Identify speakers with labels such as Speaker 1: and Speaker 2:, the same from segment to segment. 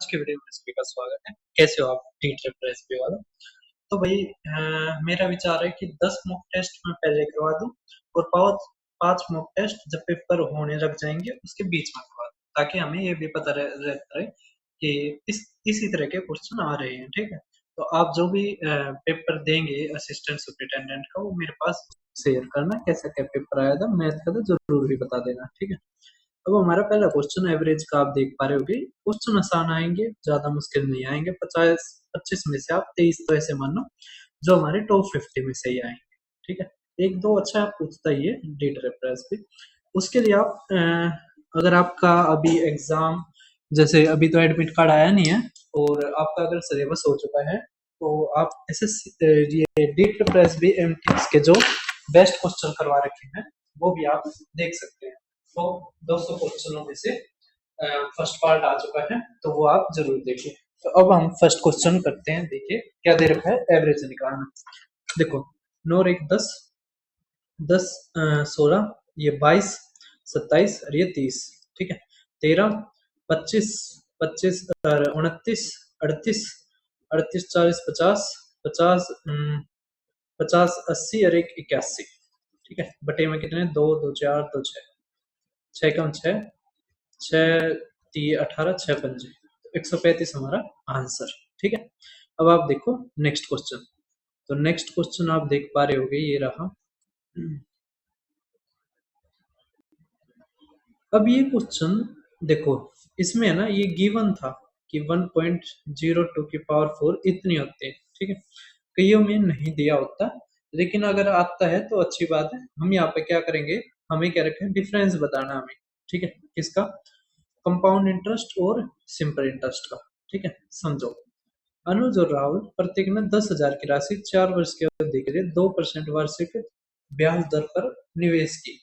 Speaker 1: आज के वीडियो में सभी का स्वागत है। कैसे हो आप? टी ट्रिपल एसपी वाला। तो भाई मेरा विचार है कि 10 मॉक टेस्ट मैं पहले करवा दूं और पाँच पांच मॉक टेस्ट जब पेपर होने लग जाएंगे उसके बीच में करवा दूं, ताकि हमें ये भी पता रहता रहे कि इसी तरह के क्वेश्चन आ रहे हैं। ठीक है, तो आप जो भी पेपर देंगे असिस्टेंट सुपरिटेंडेंट का, वो मेरे पास शेयर करना, कैसा क्या पेपर आया था मैथ का, तो जरूर ही बता देना। ठीक है, अब हमारा पहला क्वेश्चन एवरेज का आप देख पा रहे होगे। क्वेश्चन आसान आएंगे, ज्यादा मुश्किल नहीं आएंगे। 50 25 में से आप 23 तो ऐसे मानो जो हमारे टॉप 50 में से ही आएंगे। ठीक है, एक दो अच्छा पूछता ही है डेट रेफरेंस पे। उसके लिए आप अगर आपका अभी एग्जाम, जैसे अभी तो एडमिट कार्ड आया नहीं है और आपका अगर सिलेबस हो चुका है, तो आप ये डेट रेफरेंस भी एमटीएस के जो बेस्ट क्वेश्चन करवा रखे हैं वो भी आप देख सकते हैं। तो 200 क्वेश्चनों में से फर्स्ट पार्ट आ चुका है, तो वो आप जरूर देखिए। तो अब हम फर्स्ट क्वेश्चन करते हैं। देखिए क्या दे रखा है, एवरेज निकालना। देखो, 9 और 1 10, 10 16, ये 22 27 और ये 30। ठीक है, 13 25 25 और 29 38 38 40 50 50 50 80 और एक 81। ठीक है, बटे में कितने? दो दो चार दो छः, छः कम छः, छः तीन 18, छः पंजे 135 हमारा आंसर। ठीक है, अब आप देखो नेक्स्ट क्वेश्चन। तो नेक्स्ट क्वेश्चन आप देख पा रहे होगे, ये रहा। अब ये क्वेश्चन देखो, इसमें है ना, ये गिवन था कि 1.02 की पावर 4 इतनी होती है। ठीक है, कईयों में नहीं दिया होता, लेकिन अगर आता है तो अच्छी बात है। हम यहाँ पे क्या करेंगे, हमें क्या रखें, डिफरेंस बताना हमें। ठीक है, किसका? कंपाउंड इंटरेस्ट और सिंपल इंटरेस्ट का। ठीक है, समझो। अनुज और राहुल प्रत्येक ने 10,000 की राशि 4 वर्ष की अवधि के लिए 2% वार्षिक ब्याज दर पर निवेश की।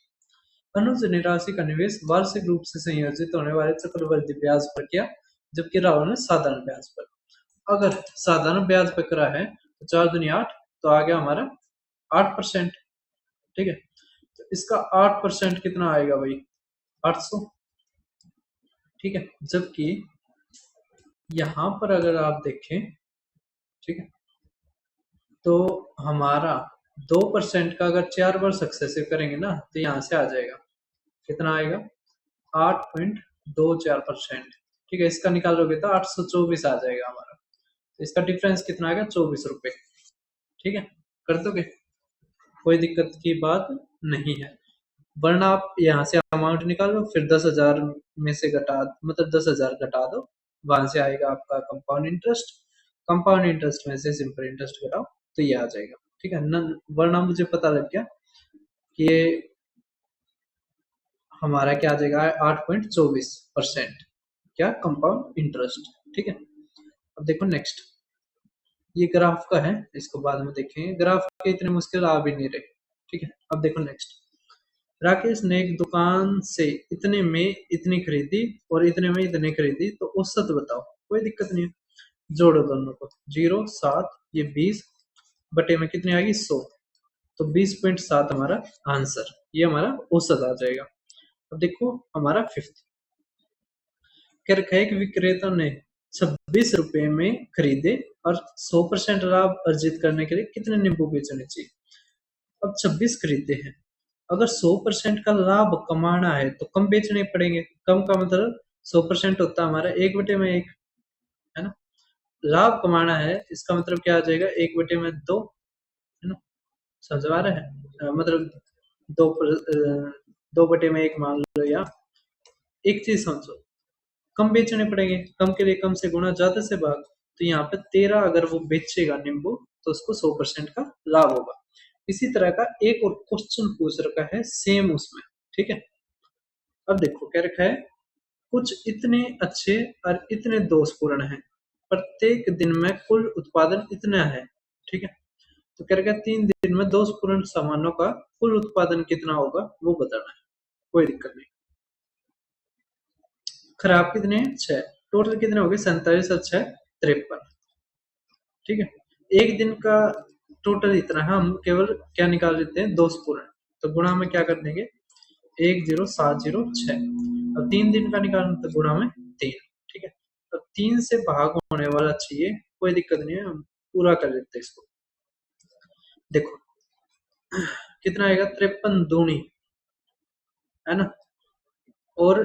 Speaker 1: अनुज ने राशि का निवेश वार्षिक रूप से संयोजित होने वाले चक्रवृद्धि ब्याज पर किया, जबकि राहुल ने साधारण ब्याज पर। अगर साधारण ब्याज पर करा है तो 4 दूनी 8, तो आ गया हमारा 8%। ठीक है, तो इसका 8% कितना आएगा भाई? 800। ठीक है, जबकि यहाँ पर अगर आप देखें, ठीक है, तो हमारा 2% का अगर 4 वर्ष सक्सेसिव करेंगे ना, तो यहाँ से आ जाएगा, कितना आएगा? 8.24%। ठीक है, इसका निकालोगे तो 824 आ जाएगा हमारा। तो इसका डिफरेंस कितना आएगा? 24 रुपए। ठीक है, कर दोगे? कोई दिक्कत की बात नहीं है। वरना आप यहाँ से अमाउंट निकालो, फिर 10,000 में से घटा, मतलब 10,000 घटा दो, वहां से आएगा आपका कंपाउंड इंटरेस्ट। कंपाउंड इंटरेस्ट में से सिंपल इंटरेस्ट घटाओ, तो ये आ जाएगा। ठीक है न, वरना मुझे पता लग गया कि ये हमारा क्या आ जाएगा, 8.24% क्या कंपाउंड इंटरेस्ट। ठीक है, अब देखो नेक्स्ट, ये ग्राफ का है, इसको बाद में देखेंगे। ग्राफ के इतने मुश्किल आ भी नहीं रहे। ठीक है, अब देखो नेक्स्ट। राकेश ने एक दुकान से इतने में इतनी खरीदी और इतने में इतने खरीदी, तो औसत बताओ। कोई दिक्कत नहीं है, जोड़ो दोनों को। 0 7, ये 20 बटे में कितनी आ गई? 100। तो 20.7 हमारा आंसर, ये हमारा औसत आ जाएगा। अब देखो हमारा फिफ्थ, कह रखा है कि विक्रेता ने 26 रुपए में खरीदे और 100% लाभ अर्जित करने के लिए कितने नींबू बेचने चाहिए। अब 26 खरीदे हैं, अगर 100% का लाभ कमाना है तो कम बेचने पड़ेंगे। कम का मतलब 100% होता है हमारा 1/1, है ना। लाभ कमाना है, इसका मतलब क्या आ जाएगा? 1/2, है ना। समझ आ रहा है? मतलब 2/1 मान लो, या एक चीज समझो, कम बेचने पड़ेंगे, कम के लिए कम से गुणा, ज्यादा से भाग। तो यहाँ पे 13 अगर वो बेचेगा नींबू, तो उसको 100% का लाभ होगा। इसी तरह का एक और क्वेश्चन पूछ रखा है सेम उसमें। ठीक है, अब देखो क्या रखा है, कुछ इतने अच्छे और इतने दोषपूर्ण हैं, प्रत्येक दिन में कुल उत्पादन इतना है। ठीक है, तो क्या रखा है, 3 दिन में दोषपूर्ण सामानों का कुल उत्पादन कितना होगा वो बताना है। कोई दिक्कत नहीं। खराब कितने हैं? 6। टोटल कितने हो गए? 47 और 6 53। ठीक है, एक दिन का टोटल इतना है, हम केवल क्या निकाल लेते हैं? दोषपूर्ण। तो गुणा में क्या कर देंगे? 10 7 0 6। अब 3 दिन का निकालना, तो गुणा में 3। ठीक है, अब 3 से भाग होने वाला चाहिए, कोई दिक्कत नहीं है, हम पूरा कर लेते हैं इसको। देखो कितना आएगा, 53 दूनी, है ना, और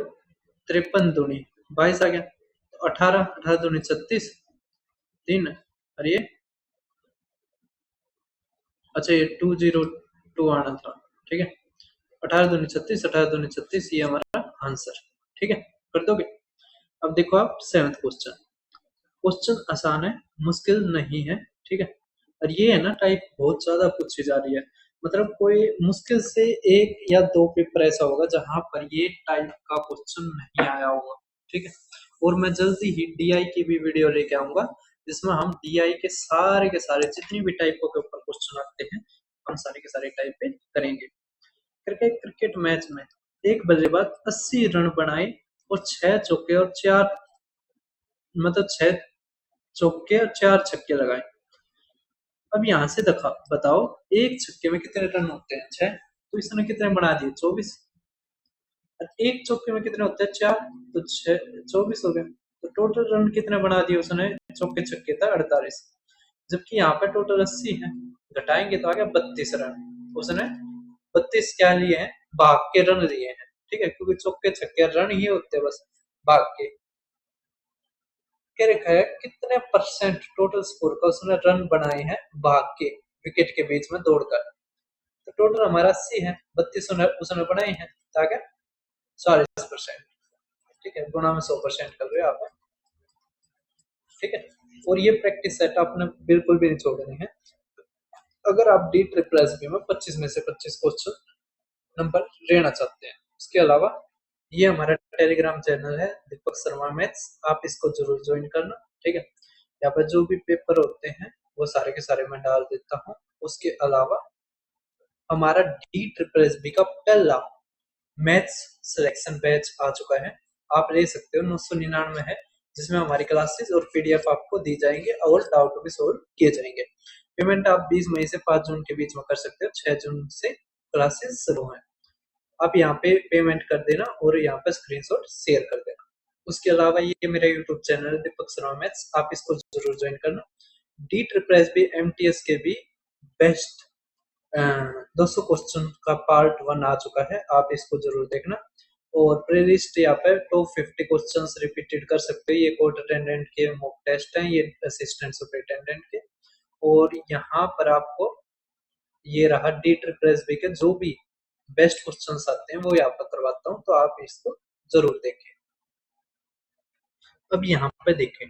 Speaker 1: 53 दूनी 22 आ गया, तो 18, 18 दूनी 36, 3, और ये अच्छा ये 202 आना था, ठीक है, 18 दूनी 36, 18 दूनी 36, ये हमारा आंसर, ठीक है, कर दोगे। अब देखो आप 7th क्वेश्चन, क्वेश्चन आसान है, मुश्किल नहीं है, ठीक है, और ये है ना टाइप बहुत ज्यादा पूछी जा रही है, मतलब कोई मुश्किल से एक या दो पेपर ऐसा होगा जहां पर ये टाइप का क्वेश्चन नहीं आया होगा, ठीक है, और मैं जल्दी ही डीआई की भी वीडियो लेके आऊंगा जिसमें हम डीआई के सारे जितनी भी टाइपों के ऊपर क्वेश्चन आते हैं हम सारे के सारे टाइप पे करेंगे। क्रिकेट क्रिकेट मैच में एक बल्लेबाज 80 रन बनाए और 6 चौके और 4, मतलब 6 चौके और 4 छक्के लगाए। अब यहाँ से देखा बताओ, एक छक्के में कितने रन होते हैं, 6, तो इसने कितने बना दिए, 24, एक चौके में कितने होते हैं, 4, तो 6, 24 हो गए, तो टोटल रन कितने बना दिए उसने, चौके छक्के था 48, जबकि यहाँ पे टोटल 80 है, घटाएंगे तो आ गया 32 रन, उसने 32 क्या लिए हैं, भाग के रन लिए हैं, ठीक है, क्योंकि चौके छक्के रन ही होते हैं बस भाग के। कह रखा है कितने परसेंट टोटल स्कोर का उसने रन बनाए हैं भाग के, विकेट के बीच में दौड़कर, तो टोटल हमारा 80 है, 32 उसने बनाए हैं, तो आ गया 40%, ठीक है, गुणा में 100% कर रहे हो आप, ठीक है, और ये प्रैक्टिस सेट आपने बिल्कुल भी नहीं छोड़नी है। अगर आप डी ट्रिपल एस बी में 25 में से 25 क्वेश्चन नंबर लेना चाहते हैं, उसके अलावा ये हमारा टेलीग्राम चैनल है दीपक शर्मा मैथ्स, आप इसको जरूर ज्वाइन करना, ठीक है, यहाँ पर जो भी पेपर होते हैं वो सारे के सारे मैं डाल देता हूँ। उसके अलावा हमारा डी ट्रिपल एस बी का पहला मैथ्स सिलेक्शन बैच आ चुका है, आप ले सकते हो, 999 है, जिसमें हमारी क्लासेस और पीडीएफ आपको दी जाएंगे और डाउट भी सोल्व किए जाएंगे। पेमेंट आप 20 मई से 5 जून के बीच में कर सकते हो, 6 जून से क्लासेस शुरू हैं, आप यहाँ पे पेमेंट कर देना और यहाँ पे स्क्रीनशॉट शेयर कर देना। उसके अलावा ये मेरा यूट्यूब चैनल है दीपक शर्मा मैथ्स, आप इसको जरूर ज्वाइन करना। D triple S B M T S के भी बेस्ट 200 क्वेश्चन का पार्ट 1 आ चुका है, आप इसको जरूर देखना, और प्ले लिस्ट यहाँ पे टॉप 50 क्वेश्चंस रिपीटेड कर सकते हो, ये कोर्ट अटेंडेंट के मॉक टेस्ट हैं, ये असिस्टेंट सुपरिटेंडेंट के, और यहाँ पर आपको ये रहा डी ट्रिपल एस बी के जो भी बेस्ट क्वेश्चंस आते हैं वो यहाँ पर करवाता हूँ, तो आप इसको जरूर देखें। अब यहाँ पे देखें,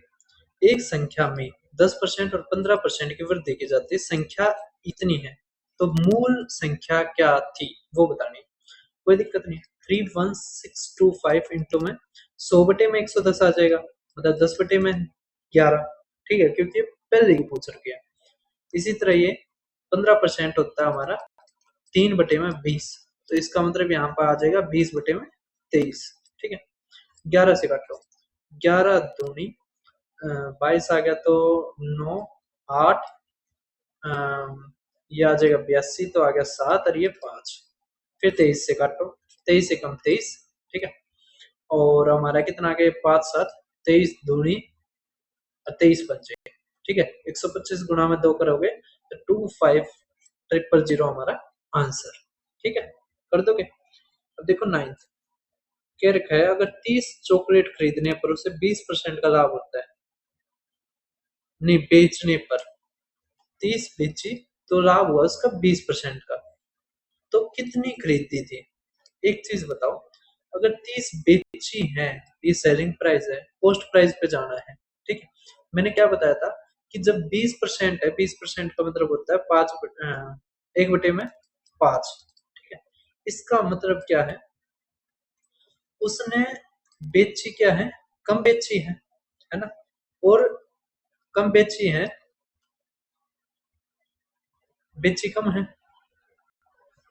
Speaker 1: एक संख्या में 10% और 15% की वृद्धि की जाती है, संख्या इतनी है, तो मूल संख्या क्या थी वो बतानी, कोई दिक्कत नहीं, 31625 इंटू में 100 बटे में 110 आ जाएगा, मतलब 10 बटे में 11, ठीक है, क्योंकि पहले ही पूछ रखी है। इसी तरह ये 15% होता है हमारा 3 बटे में 20, तो इसका मतलब यहाँ पर आ जाएगा 20 बटे में 23, ठीक है, 11 से काट लो, 11 दूनी 22 आ गया, तो 9, 8, ये आ जाएगा 82, तो आ गया 7, और ये 5, फिर 23 से काटो, 23 से कम 23, ठीक है, और हमारा कितना आ गया 5, 7, 23 दूनी 23 बचे, ठीक है, 125 गुणा में 2 करोगे तो 25000 हमारा आंसर, ठीक है, कर दोगे। अब देखो 9th कह रखा है, अगर 30 चॉकलेट खरीदने पर उसे 20% का लाभ होता है, नहीं बेचने पर 30 बेची तो लाभ हुआ उसका 20% का, तो कितनी खरीदी थी, एक चीज बताओ, अगर 30 बेची है, ये सेलिंग प्राइस है, कॉस्ट प्राइस पे जाना है, ठीक है, मैंने क्या बताया था कि जब 20% है, 20% का मतलब होता है 1 बटे में 5, ठीक है, इसका मतलब क्या है, उसने बेची क्या है, कम बेची है ना, और कम बेची है, बेची कम है,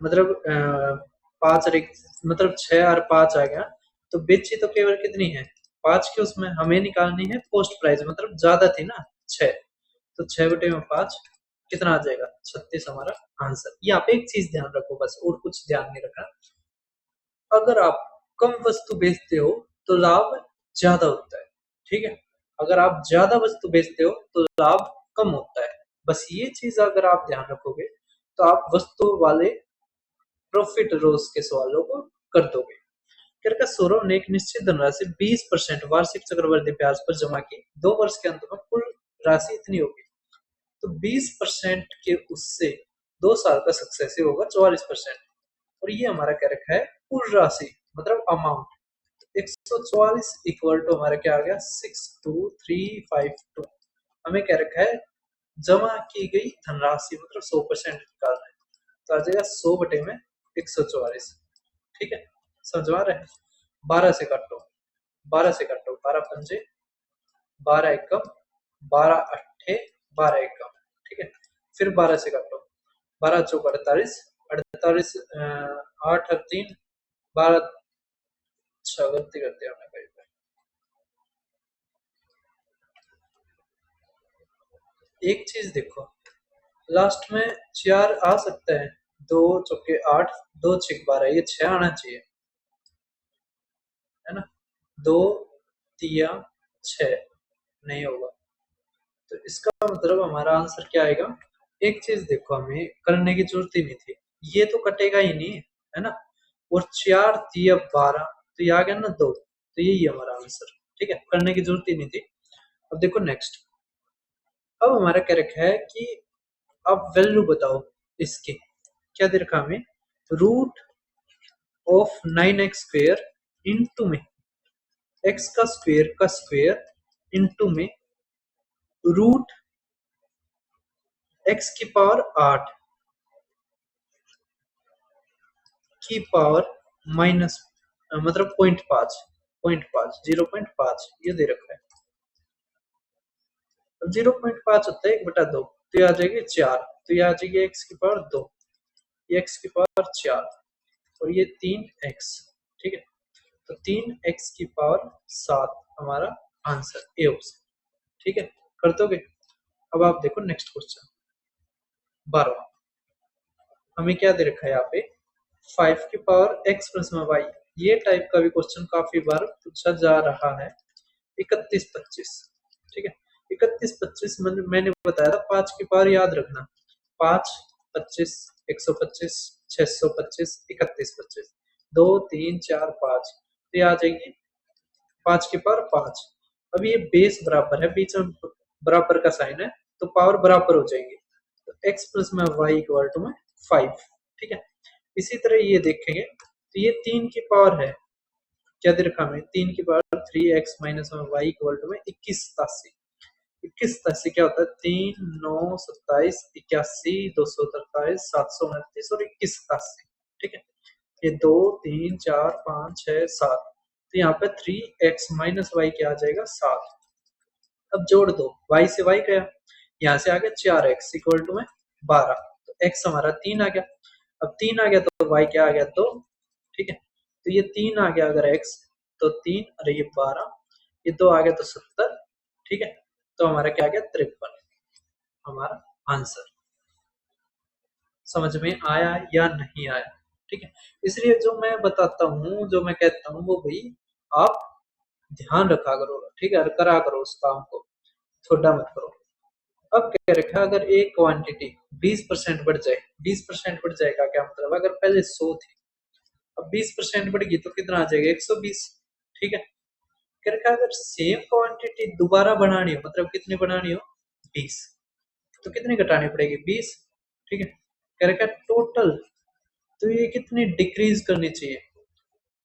Speaker 1: मतलब 5 और 1, मतलब 6 और 5 आ गया, तो बेची तो केवल कितनी है, 5 की, उसमें हमें निकालनी है कॉस्ट प्राइस, मतलब ज्यादा थी ना 6, तो 6 बटे में 5 कितना आ जाएगा, 36 हमारा आंसर। यहाँ पे एक चीज ध्यान रखो बस, और कुछ ध्यान नहीं रखना, अगर आप कम वस्तु बेचते हो तो लाभ ज्यादा होता है, ठीक है, अगर आप ज्यादा वस्तु बेचते हो तो लाभ कम होता है। बस ये चीज अगर आप ध्यान रखोगे तो आप वस्तु वाले प्रॉफिट लॉस के सवालों को कर दोगे। करके सौरभ ने एक निश्चित धनराशि 20% वार्षिक चक्रवृद्धि ब्याज पर जमा की। 2 वर्ष के अंत में कुल राशि इतनी होगी। तो 20% के उससे 2 साल का सक्सेसिव होगा 44%। और ये हमारा क्या रखा है, कुल राशि मतलब अमाउंट 144 इक्वल टू हमारा क्या आ गया 62352। हमें क्या रखा है, जमा की गई धनराशि मतलब 100% निकालना है। तो आ जाएगा 100 बटे में 144। ठीक है, समझ आ रहा है। 12 से काटो, 12 से काटो, 12 पंजे 12 एकम, 12 अट्ठे 12 एकम। ठीक है, फिर 12 से काटो, 12 चौक 48, 48 8 और 3 12। अच्छा गलती करते हैं हमने कहीं पे। एक चीज देखो, लास्ट में 4 आ सकता है, 2 चौके 8, 2 6 12, ये 6 आना चाहिए, है ना। 2 तिया 6 नहीं होगा। तो इसका मतलब हमारा आंसर क्या आएगा। एक चीज देखो, हमें करने की जरूरत ही नहीं थी, ये तो कटेगा ही नहीं, है ना। और 4 तिया 12, तो ये आ गया ना 2, तो यही है हमारा आंसर। ठीक है, करने की जरूरत ही नहीं थी। अब देखो नेक्स्ट। अब हमारा क्या रखा है कि अब वैल्यू बताओ इसकी। क्या दे रखा हमें, रूट ऑफ 9x² इंटू में x का स्क्वेयर इंटू में रूट x⁸ की पावर माइनस मतलब 0.5, 0.5 ये दे रखा है। अब 0.5 होता है 1/2, तो ये आ जाएगी 4, तो ये आ जाएगी x⁻², ये x⁻4 और ये 3x। ठीक है, तो 3x⁻7 हमारा आंसर ए ऑप्शन। ठीक है, कर दोगे। अब आप देखो नेक्स्ट क्वेश्चन 12। हमें क्या दे रखा है यहाँ पे, 5 की पावर x + y। ये टाइप का भी क्वेश्चन काफी बार पूछा जा रहा है। 31 25। ठीक है, 31 25 मैंने बताया था 5 की पावर याद रखना, 5 25 125 625 31 25, 2 3 4 5, तो ये आ जाएगी 5 की पावर 5। अब ये बेस बराबर है, बीच में बराबर का साइन है, तो पावर बराबर हो जाएंगे। तो x + y = 5। ठीक है, इसी तरह ये देखेंगे तो ये 3 की पावर है, क्या दे रखा हमें, 3 की पावर 3x - y = 21 87। 21 87 क्या होता है, 3 9 27 81 243 729 और 21 87। ठीक है, ये 2 3 4 5 6 7, तो यहाँ पे 3x - y क्या आ जाएगा 7। अब जोड़ दो, y से y गया, यहाँ से आ गया 4x = 12, तो x हमारा 3 आ गया। अब 3 आ गया तो y क्या आ गया 2। ठीक है, तो ये 3 आ गया अगर x, तो 3 अरे ये 12, ये 2 आ गया तो 70। ठीक है, तो हमारा क्या आ गया 53 हमारा आंसर। समझ में आया या नहीं आया। ठीक है, इसलिए जो मैं बताता हूँ, जो मैं कहता हूँ वो भाई आप ध्यान रखा करो। ठीक है, और करा करो उस काम को, छोटा मत करो। अब कह रखा है अगर एक क्वांटिटी 20% बढ़ जाए, 20% बढ़ जाएगा क्या मतलब, अगर पहले 100 थी, अब 20% बढ़ गई तो कितना आ जाएगा 120। ठीक है, कह रखा है अगर सेम क्वांटिटी दोबारा बनानी हो, मतलब कितनी बनानी हो 20, तो कितनी घटानी पड़ेगी 20। ठीक है, कह रखा है टोटल, तो ये कितनी डिक्रीज करनी चाहिए,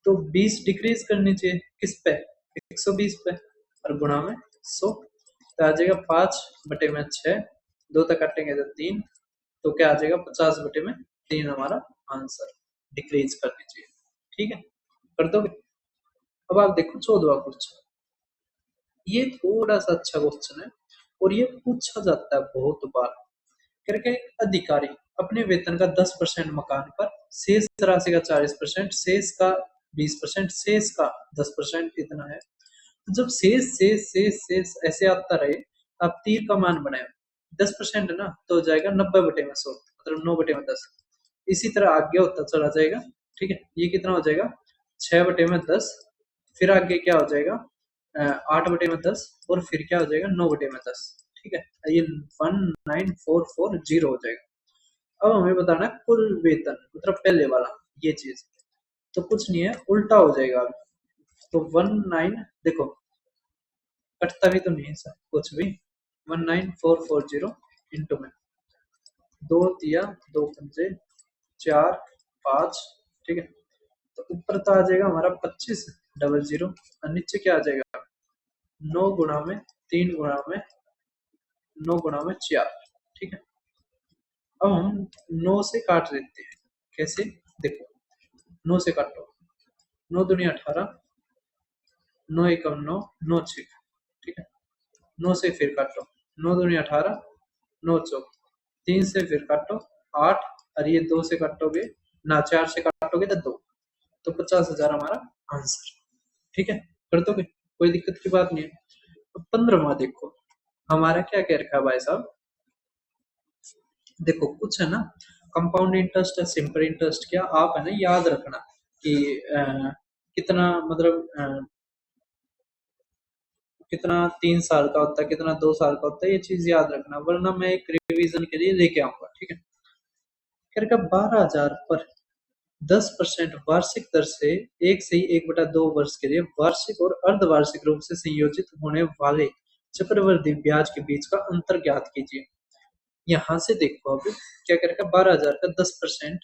Speaker 1: तो 20 डिक्रीज करनी चाहिए किस पे, 120 पे, और गुणा में 100, तो आ जाएगा 5/6, 2 तक काटेंगे तो 3, तो क्या आ जाएगा 50/3 हमारा आंसर डिक्रीज करनी चाहिए। ठीक है, कर दोगे। अब आप देखो 14वां क्वेश्चन, ये थोड़ा सा अच्छा क्वेश्चन है और ये पूछा जाता है बहुत बार। करके एक अधिकारी अपने वेतन का 10% मकान पर, शेष राशि का 40%, शेष का 20%, शेष का 10% इतना है। तो जब शेष शेष शेष शेष ऐसे आता रहे, आप तीर का मान बनाए, 10% है ना, तो हो जाएगा 90/100 मतलब 9/10। इसी तरह आगे होता चला जाएगा। ठीक है, ये कितना हो जाएगा 6/10। फिर आगे क्या हो जाएगा 8/10 और फिर क्या हो जाएगा 9/10। ठीक है, ये 19440 हो जाएगा। अब हमें बताना है कुल वेतन, मतलब पहले वाला ये चीज, तो कुछ नहीं है, उल्टा हो जाएगा अब। तो 19, देखो कटता भी तो नहीं है सर कुछ भी, 19440 इंटू में दो दिया, दो पंजे 4 5, ठीक है। तो ऊपर तो आ जाएगा हमारा 2500, और नीचे क्या आ जाएगा 9 गुणा में 3 गुणा में 9 गुणा में 4, ठीक है। अब हम 9 से काट देते हैं, कैसे, देखो 9 से काटो, 9 दूनी 18, 9 एकम 9, 9 6, ठीक है। 9 से फिर काटो, 9 दूनी 18, 9 चौक, 3 से फिर काटो 8, और ये 2 से काटोगे ना, 4 से काटोगे तो 2, तो 50,000 हमारा आंसर, ठीक है। कर दोगे, कोई दिक्कत की बात नहीं है। तो 15वां देखो, हमारा क्या कह रखा है भाई साहब, देखो कुछ है ना, कंपाउंड इंटरेस्ट है, सिंपल इंटरेस्ट, क्या आप है ना याद रखना कि कितना, मतलब कितना 3 साल का होता है, कितना 2 साल का होता है, ये चीज याद रखना, वरना मैं एक रिवीजन के लिए लेके आऊंगा, ठीक है। कह 12,000 पर 10% वार्षिक दर से 1 से 1/2 वर्ष के लिए वार्षिक और अर्धवार्षिक रूप से संयोजित होने वाले चक्रवृद्धि ब्याज के बीच का अंतर ज्ञात कीजिए। यहाँ से देखो, अब क्या कर रखा, 12,000 का 10%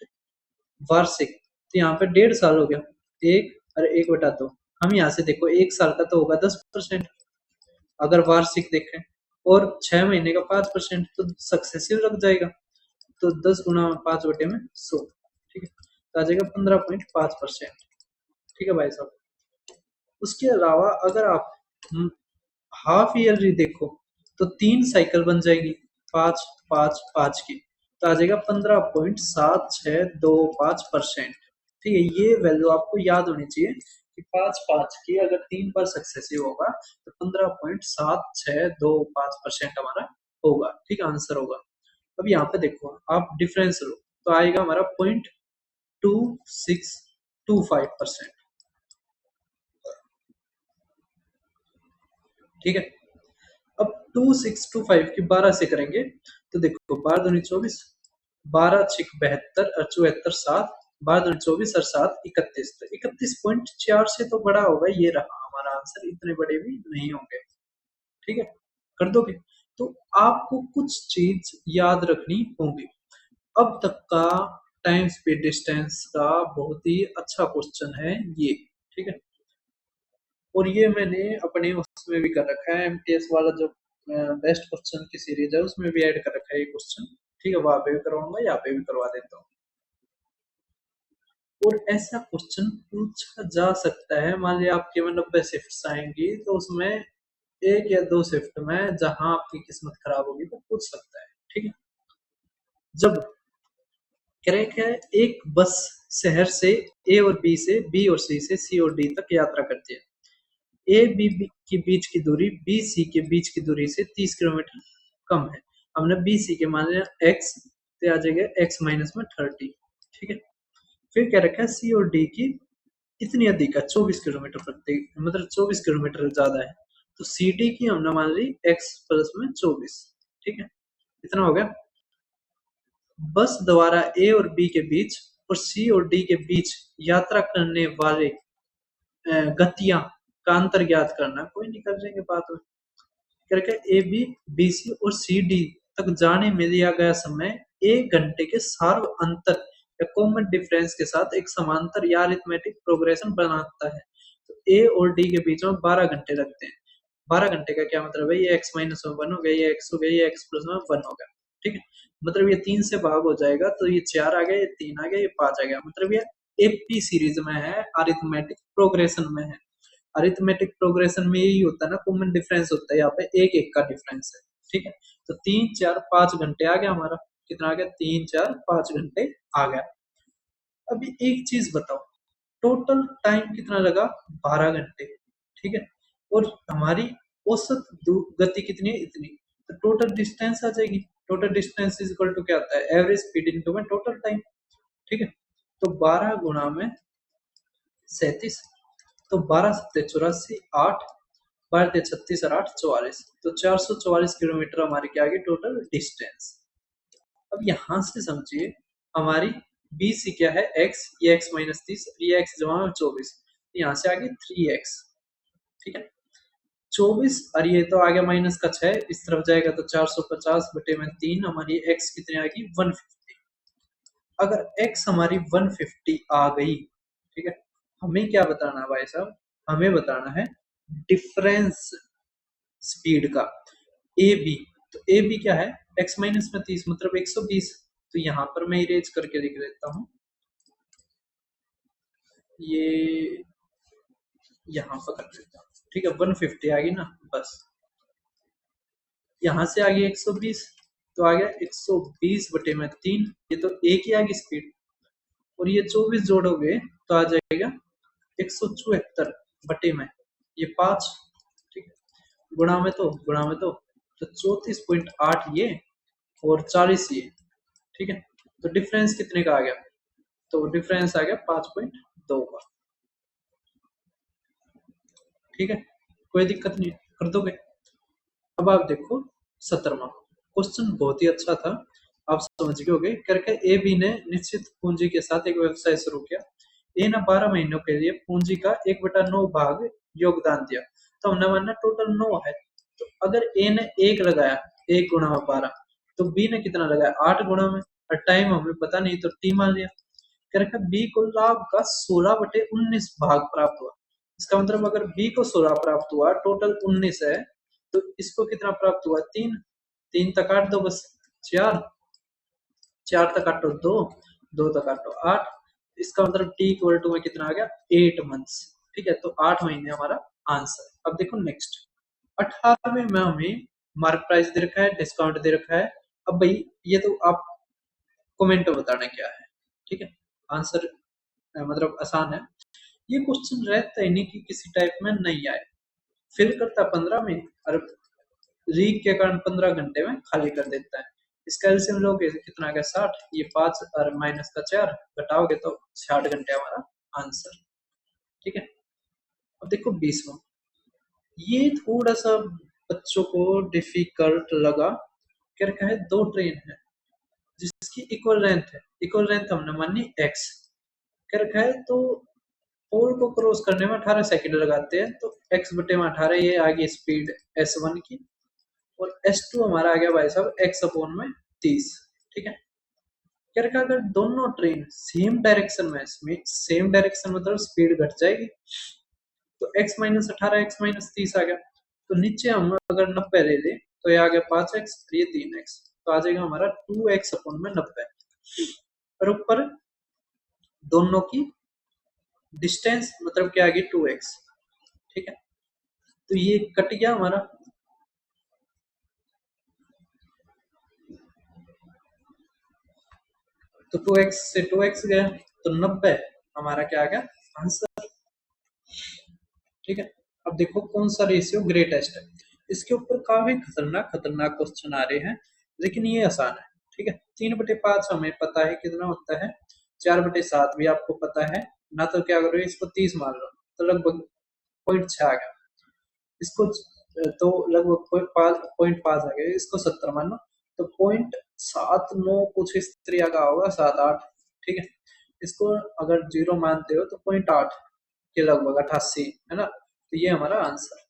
Speaker 1: वार्षिक, तो यहाँ पे 1.5 साल हो गया, 1 और 1/2, हम यहाँ से देखो 1 साल का तो होगा 10%, अगर वार्षिक देखें, और 6 महीने का 5%, तो सक्सेसिव लग जाएगा, तो 10 गुना 5/100, ठीक है, तो आ जाएगा 15.5%, ठीक है भाई साहब। उसके अलावा अगर आप हाफ ईयरली देखो, तो 3 साइकिल बन जाएगी, 5 5 5 की, तो आ जाएगा 15.7625%, ठीक है। ये वैल्यू आपको याद होनी चाहिए कि 5 5 की अगर 3 बार सक्सेसिव होगा तो 15.7625% हमारा होगा, ठीक है, आंसर होगा। अब यहाँ पे देखो आप डिफरेंस लो, तो आएगा हमारा 0.2625%, ठीक है। अब 2625 की 12 से करेंगे, तो देखो 12 दूनी 24, 12 6 72 और 74 7, 12 दूनी 24 और 7 31, तो 31.4 से तो बड़ा होगा, ये रहा हमारा आंसर, इतने बड़े भी नहीं होंगे, ठीक है। कर दोगे, तो आपको कुछ चीज याद रखनी होगी। अब तक का टाइम स्पीड डिस्टेंस का बहुत ही अच्छा क्वेश्चन है ये, ठीक है। और ये मैंने अपने उसमें भी कर रखा है, एमटीएस वाला जो बेस्ट क्वेश्चन की सीरीज है उसमें भी ऐड कर रखा है ये क्वेश्चन, ठीक है, वहां पे भी करवाऊंगा, यहाँ पे भी करवा देता हूँ। और ऐसा क्वेश्चन पूछा जा सकता है, मान लिया आपके में 90 शिफ्ट आएंगी, तो उसमें 1 या 2 शिफ्ट में जहां आपकी किस्मत खराब होगी तो पूछ सकता है, ठीक है। जब क्रैक है, एक बस शहर से ए और बी से, बी और सी से, सी और डी तक यात्रा करती है। ए बी के बीच की दूरी बी सी के बीच की दूरी से 30 किलोमीटर कम है। हमने बी सी के मान लिया एक्स, तो आ जाएगा एक्स माइनस में 30, ठीक है। फिर क्या रखा है, सी और डी की इतनी अधिक है, 24 किलोमीटर प्रति, मतलब 24 किलोमीटर ज्यादा है, तो सी डी की हमने मान ली एक्स प्लस में 24, ठीक है, इतना हो गया। बस द्वारा ए और बी के बीच और सी और डी के बीच यात्रा करने वाले गतियां का अंतर ज्ञात करना, कोई नहीं, कर देंगे बात में। करके ए बी बी सी और सी डी तक जाने में लिया गया समय 1 घंटे के सार्व अंतर या कॉमन डिफरेंस के साथ एक समांतर या अरिथमेटिक प्रोग्रेशन बनाता है। तो ए और डी के बीच में 12 घंटे लगते हैं। 12 घंटे का क्या मतलब है, ये एक्स माइनस में 1 हो गया, ये एक्स हो गया, ये एक्स प्लस में 1 हो गया, ठीक है। मतलब ये 3 से भाग हो जाएगा, तो ये 4 आ गया, ये 3 आ गया, ये 5 आ गया, मतलब ये एपी सीरीज में है, अरिथमेटिक प्रोग्रेशन में है। अरिथमेटिक प्रोग्रेशन में यही होता है ना, कॉमन डिफरेंस होता है, यहाँ पे एक एक का डिफरेंस है, ठीक है। तो 3 4 5 घंटे आ गया हमारा, कितना आ गया, 3 4 5 घंटे आ गया। अभी एक चीज बताओ, टोटल टाइम कितना लगा, 12 घंटे, ठीक है। और हमारी औसत गति कितनी है, इतनी, तो टोटल डिस्टेंस आ जाएगी। Total distance is equal to क्या होता है, एवरेज स्पीड इनटू में टोटल टाइम, ठीक है। तो 12 गुणा में 37, तो 12 7 84, 8, भारतीय 36 और 8 44, तो 444 किलोमीटर हमारी क्या आ गई टोटल डिस्टेंस। अब यहां से समझिए हमारी बी सी क्या है x, ये x माइनस 30, ये x जमा में 24, यहाँ से आ गई 3x। ठीक है, 24 और ये तो आ गया माइनस का 6, इस तरफ जाएगा तो 450 बटे में 3, हमारी x कितनी आ गई 150। अगर x हमारी 150 आ गई, ठीक है, हमें क्या बताना है भाई साहब, हमें बताना है डिफरेंस स्पीड का ए बी। तो ए बी क्या है x माइनस में 30 मतलब 120, तो यहां पर मैं इरेज करके लिख देता हूं, ये यहां पर कर देता हूं। ठीक है, 150 आ गई ना, बस यहां से आ गई 120, तो आ गया 120 बटे में 3, ये तो एक ही आ गई स्पीड, और ये 24 जोड़ोगे तो आ जाएगा 174 बटे में ये 5। ठीक है, गुणा में तो 34.8 ये और 40 ये। ठीक है, तो डिफरेंस कितने का आ गया, तो डिफरेंस आ गया 5.2 का। ठीक है, कोई दिक्कत नहीं, कर दोगे। अब आप देखो 17वां क्वेश्चन, बहुत ही अच्छा था, आप समझ गए होगे। करके ए बी ने निश्चित पूंजी के साथ एक व्यवसाय शुरू किया। ए ने 12 महीनों के लिए पूंजी का 1/9 भाग योगदान दिया, तो हमने माना टोटल 9 है। तो अगर ए ने 1 लगाया, 1 गुणा 12, तो बी ने कितना लगाया 8 गुणा में, और टाइम हमें पता नहीं तो टी मान लिया। करके बी को लाभ का 16/19 भाग प्राप्त हुआ। इसका मतलब अगर बी को 16 प्राप्त हुआ, टोटल 19 है, तो इसको कितना प्राप्त हुआ 3, 3 तक काट दो बस, 4, 4 तक काटो 2, 2 तक काटो 8, इसका मतलब टी इक्वल टू में कितना आ गया 8 मंथ्स। ठीक है, तो 8 महीने हमारा आंसर। अब देखो नेक्स्ट 18वें में हमें मार्क प्राइस दे रखा है, डिस्काउंट दे रखा है। अब भाई ये तो आप कमेंट में बताना क्या है। ठीक है, आंसर मतलब आसान है। ये क्वेश्चन रहता है नहीं कि किसी टाइप में नहीं आए, फिल करता 15 में और रीक के कारण 15 घंटे में खाली कर देता है। इसका एलसीएम लोगे कितना आ गया 60, ये 5 और माइनस का 4 घटाओगे तो 60 घंटे हमारा आंसर। ठीक है, अब देखो 20वां, ये थोड़ा सा बच्चों को डिफिकल्ट लगा। क्या रखा है, दो ट्रेन है जिसकी इक्वल लेंथ है, इक्वल लेंथ हमने मानी x। क्या रखा है, तो पोल को क्रॉस करने में 18 सेकंड लगाते हैं, तो x बटे में 18, ये आ गई स्पीड s1 की, और S2 हमारा आ गया भाई साहब x अपॉन में 30। ठीक है, क्या रखा, अगर दोनों ट्रेन सेम डायरेक्शन में, सेम डायरेक्शन मतलब स्पीड घट जाएगी, तो x माइनस 18 x माइनस 30 आ गया। तो नीचे हम अगर 90 ले लें तो ये आ गया 5x, ये 3x, तो आ जाएगा हमारा 2x अपॉन में 90, और ऊपर दोनों की डिस्टेंस मतलब क्या आ गई 2x। ठीक है, तो ये कट गया हमारा, तो 2x से 2x गया, तो 90 हमारा क्या आ गया आंसर। ठीक है, अब देखो कौन सा रेशियो ग्रेटेस्ट है। इसके ऊपर काफी खतरनाक खतरनाक क्वेश्चन आ रहे हैं, लेकिन ये आसान है। ठीक है, 3/5 हमें पता है कितना होता है, 4/7 भी आपको पता है ना, तो क्या करो इसको 30 मान लो, तो लगभग 0.6 आ गया। इसको तो लगभग 0.5 आ गया, इसको 70 मान लो, तो 0.79 कुछ इस तरह का होगा, 7-8। ठीक है, इसको अगर 0 मानते हो तो 0.8 के लगभग 88 है ना, तो ये हमारा आंसर।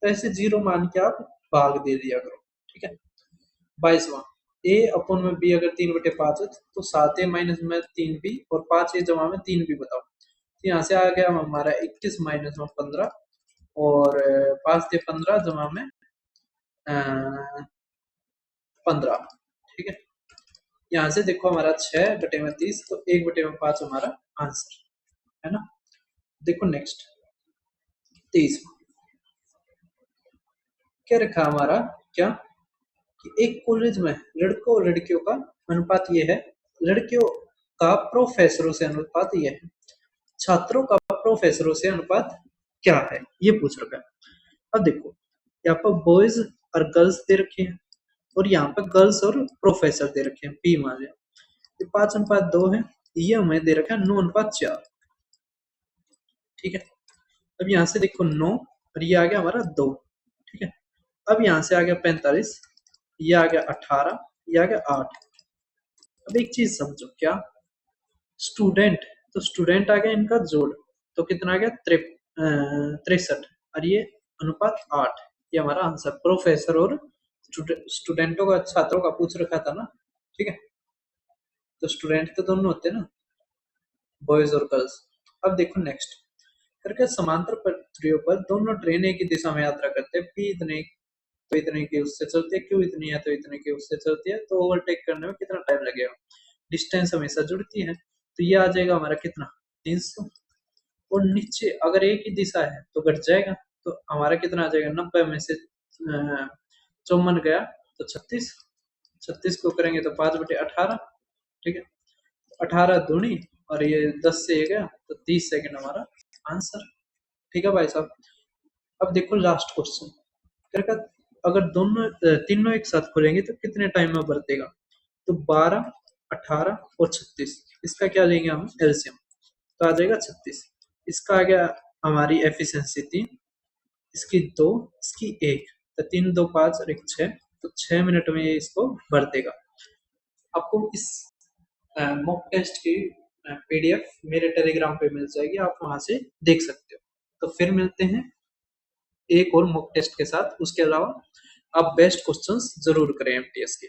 Speaker 1: तो ऐसे 0 मान के आप भाग दे दिया करो। ठीक है, 22वां, ए अपॉन में बी अगर 3/5 है तो 7a माइनस में 3b और 5a जमा में 3b बताओ। तो यहाँ से आ गया हमारा 21 माइनस में 15, और 5 से 15 जमा में 15। ठीक है, यहाँ से देखो हमारा 6/30, तो 1/5 हमारा आंसर है ना। देखो नेक्स्ट 23, क्या रखा हमारा, क्या कि एक कॉलेज में लड़कों और लड़कियों का अनुपात ये है, लड़कियों का प्रोफेसरों से अनुपात ये है, छात्रों का प्रोफेसरों से अनुपात क्या है, ये पूछ रखा है। अब देखो यहाँ पर बॉयज और गर्ल्स दे रखे हैं, और यहाँ पर गर्ल्स और प्रोफेसर दे रखे हैं, पी मान लिया, ये 5:2 है, ये हमें दे रखा है 9:4। ठीक है, अब यहाँ से देखो 9 और ये आ गया हमारा 2। ठीक है, अब यहाँ से आ गया 45, ये आ गया 18, ये आ गया 8। अब एक चीज समझो, क्या स्टूडेंट, तो स्टूडेंट आ गया इनका जोड़, तो कितना आ गया 63, और ये अनुपात 8। ये हमारा आंसर प्रोफेसर और स्टूडेंटों का, छात्रों का पूछ रखा था ना। ठीक है, तो स्टूडेंट तो दोनों होते हैं ना, बॉयज और गर्ल्स। अब देखो नेक्स्ट, करके समांतर पटरियों पर दोनों ट्रेन एक ही दिशा में यात्रा करते हैं, पी इतने तो इतने की उससे चलती है, क्यों इतनी है तो इतने की उससे चलती है, तो ओवरटेक करने में कितना टाइम लगेगा। डिस्टेंस हमेशा जुड़ती है, तो ये आ जाएगा हमारा कितना 300। और नीचे अगर एक ही दिशा है तो घट जाएगा, तो हमारा कितना आ जाएगा 90 में से 54 गया तो 36, 36 को करेंगे तो 5/18। ठीक है, 18 दूनी और ये 10 से ये गया तो 30 सेकंड हमारा आंसर। ठीक है भाई साहब। अब देखो लास्ट क्वेश्चन, करके अगर दोनों तीनों एक साथ खोलेंगे तो कितने टाइम में बरतेगा, तो 12, 18 और 36, इसका क्या लेंगे हम एलसीएम, तो आ जाएगा 36। इसका आ गया हमारी एफिशिएंसी 3, इसकी 2, इसकी 1, तो 3 2 5 और 1 6, तो 6 मिनट में ये इसको भर देगा। आपको इस मॉक टेस्ट की पीडीएफ मेरे टेलीग्राम पे मिल जाएगी, आप वहां से देख सकते हो। तो फिर मिलते हैं एक और मॉक टेस्ट के साथ, उसके अलावा आप बेस्ट क्वेश्चंस जरूर करें एमटीएस के।